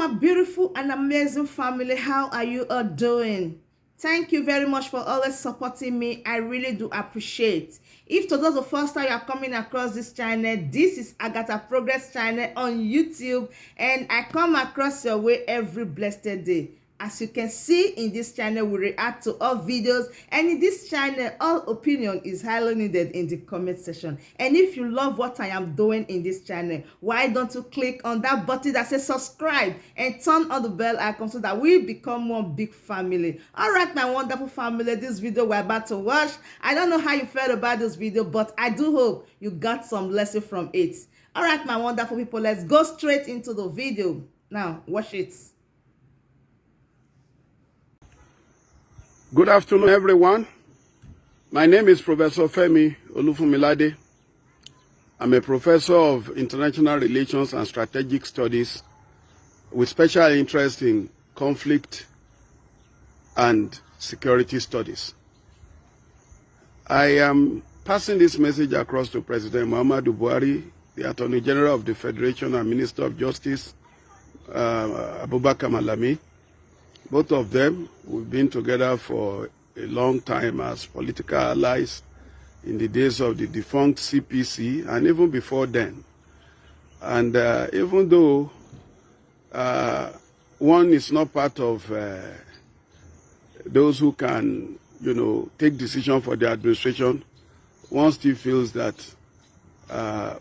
my beautiful and amazing family. How are you all doing? Thank you very much for always supporting me. I really do appreciate. If today is the first time you are coming across this channel, this is Agatha Progress channel on YouTube, and I come across your way every blessed day. As you can see in this channel, we react to all videos, and in this channel, all opinion is highly needed in the comment section. And if you love what I am doing in this channel, why don't you click on that button that says subscribe and turn on the bell icon so that we become one big family. All right, my wonderful family, this video we're about to watch, I don't know how you felt about this video, but I do hope you got some lesson from it. All right, my wonderful people, let's go straight into the video. Now, watch it. Good afternoon, everyone. My name is Professor Femi Olufumilade. I'm a professor of international relations and strategic studies with special interest in conflict and security studies. I am passing this message across to President Muhammadu Buhari, the Attorney General of the Federation and Minister of Justice, Abubakar Malami. Both of them, we've been together for a long time as political allies in the days of the defunct CPC and even before then. And even though one is not part of those who can, take decisions for the administration, one still feels that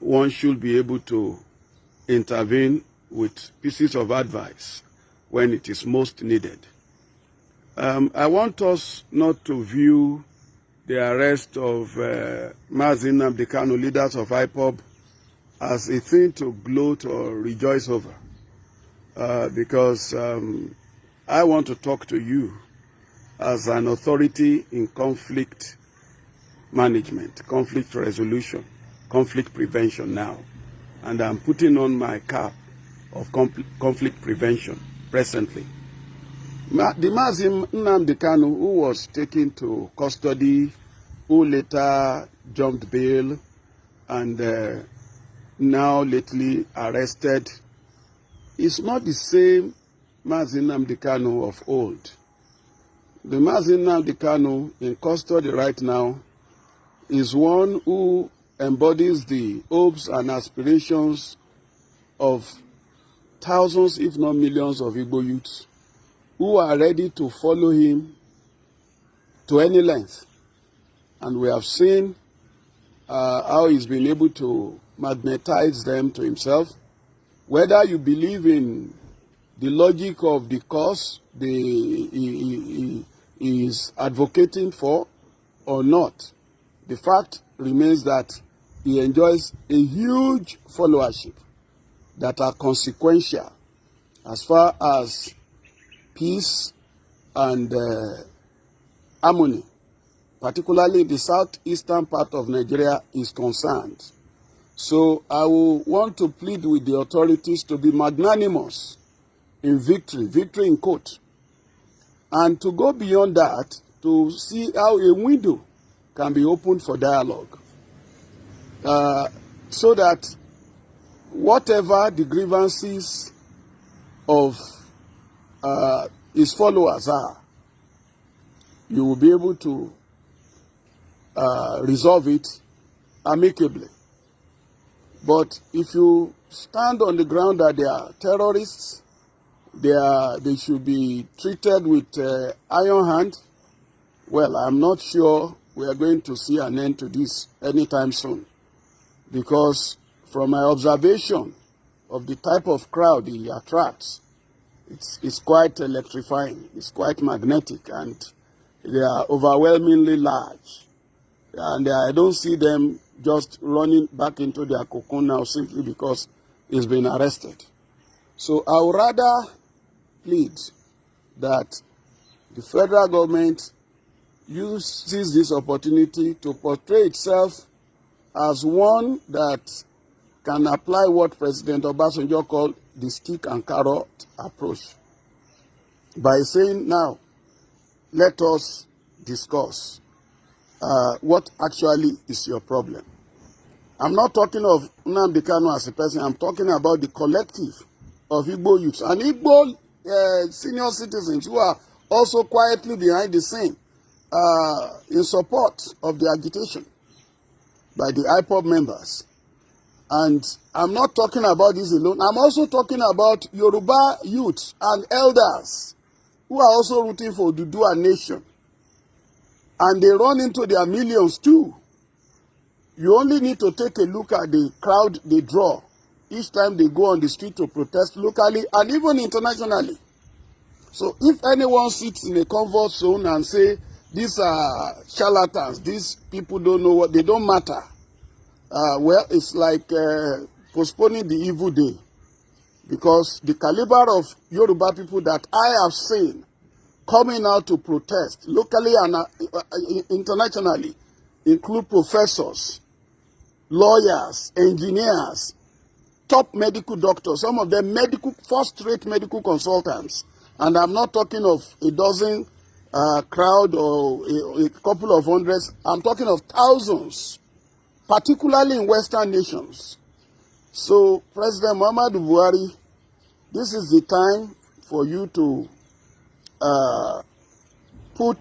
one should be able to intervene with pieces of advice when it is most needed. I want us not to view the arrest of MAZI Nnamdi KANU, leaders of IPOB, as a thing to gloat or rejoice over, because I want to talk to you as an authority in conflict management, conflict resolution, conflict prevention now. And I'm putting on my cap of conflict prevention presently. The MAZI Nnamdi KANU, who was taken to custody, who later jumped bail, and now lately arrested, is not the same MAZI Nnamdi KANU of old. The MAZI Nnamdi KANU in custody right now is one who embodies the hopes and aspirations of thousands, if not millions, of Igbo youths who are ready to follow him to any length. And we have seen how he's been able to magnetize them to himself. Whether you believe in the logic of the cause he is advocating for or not, the fact remains that he enjoys a huge followership that are consequential as far as peace and harmony, particularly in the southeastern part of Nigeria, is concerned. So I will want to plead with the authorities to be magnanimous in victory in quote, and to go beyond that to see how a window can be opened for dialogue, so that whatever the grievances of his followers are, you will be able to resolve it amicably. But if you stand on the ground that they are terrorists, they should be treated with iron hand, well, I'm not sure we are going to see an end to this anytime soon. Because from my observation of the type of crowd he attracts, it's quite electrifying, it's quite magnetic, and they are overwhelmingly large. And I don't see them just running back into their cocoon now simply because he's been arrested. So I would rather plead that the federal government uses this opportunity to portray itself as one that can apply what President Obasanjo called the stick and carrot approach, by saying, now, let us discuss what actually is your problem. I'm not talking of Nnamdi KANU as a person, I'm talking about the collective of Igbo youths and Igbo senior citizens who are also quietly behind the scene in support of the agitation by the IPOB members. And I'm not talking about this alone. I'm also talking about Yoruba youths and elders who are also rooting for Dudua nation. And they run into their millions too. You only need to take a look at the crowd they draw each time they go on the street to protest locally and even internationally. So if anyone sits in a comfort zone and say, these are charlatans, these people don't know what, they don't matter, well, it's like postponing the evil day. Because the caliber of Yoruba people that I have seen coming out to protest locally and internationally include professors, lawyers, engineers, top medical doctors, some of them first-rate medical consultants. And I'm not talking of a dozen crowd or a couple of hundreds. I'm talking of thousands, particularly in Western nations. So, President Muhammadu Buhari, this is the time for you to put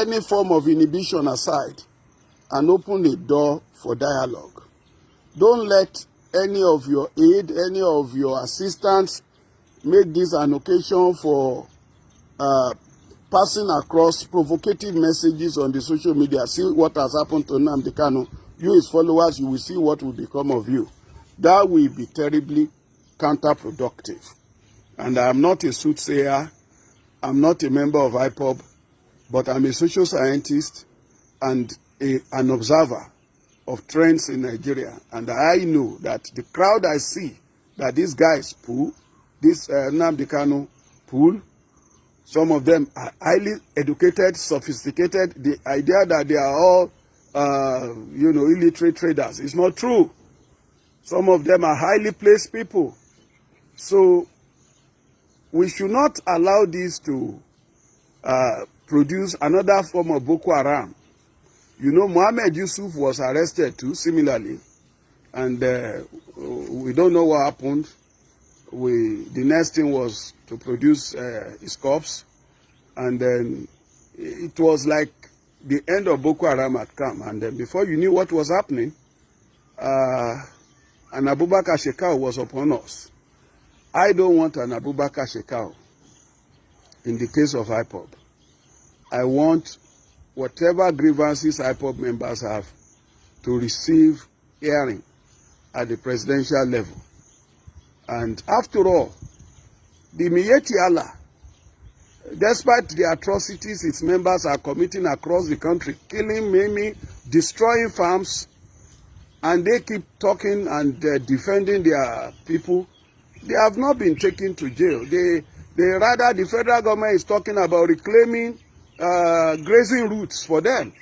any form of inhibition aside and open the door for dialogue. Don't let any of your aid, any of your assistants make this an occasion for passing across provocative messages on the social media. See what has happened to Nnamdi KANU. You, his followers, you will see what will become of you. That will be terribly counterproductive. And I am not a soothsayer. I'm not a member of IPOB, but I'm a social scientist and an observer of trends in Nigeria. And I know that the crowd I see that these guys pull, this Nnamdi KANU pull, some of them are highly educated, sophisticated. The idea that they are all, illiterate traders is not true. Some of them are highly placed people. So we should not allow this to produce another form of Boko Haram. You know, Mohammed Yusuf was arrested too, similarly. And we don't know what happened. The next thing was to produce his corpse. And then it was like the end of Boko Haram had come. And then before you knew what was happening, an Abubakar Shekau was upon us. I don't want an Abubakar Shekau in the case of IPOB. I want whatever grievances IPOB members have to receive hearing at the presidential level. And after all, the Miyetti Allah, despite the atrocities its members are committing across the country, killing, maiming, destroying farms, and they keep talking and defending their people, they have not been taken to jail. Rather, the federal government is talking about reclaiming grazing routes for them.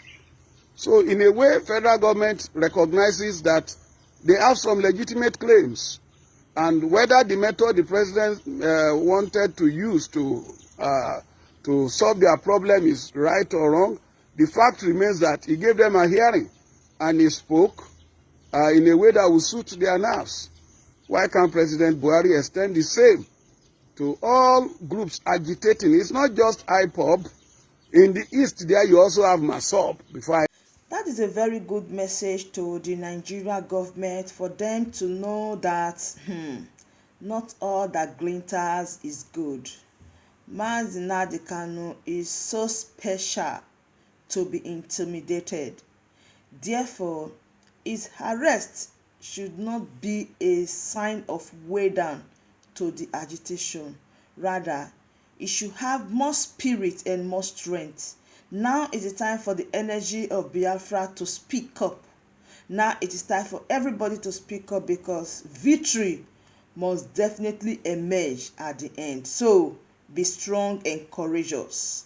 So in a way, federal government recognizes that they have some legitimate claims. And whether the method the president wanted to use to solve their problem is right or wrong, the fact remains that he gave them a hearing and he spoke in a way that will suit their nerves. Why can't President Buhari extend the same to all groups agitating? It's not just IPOB. In the east there you also have MAZI. That is a very good message to the Nigeria government, for them to know that not all that glitters is good. MAZI Nnamdi KANU is so special to be intimidated. Therefore, his arrest should not be a sign of weigh down to the agitation. Rather, it should have more spirit and more strength. Now is the time for the energy of Biafra to speak up. Now it is time for everybody to speak up, because victory must definitely emerge at the end. So be strong and courageous.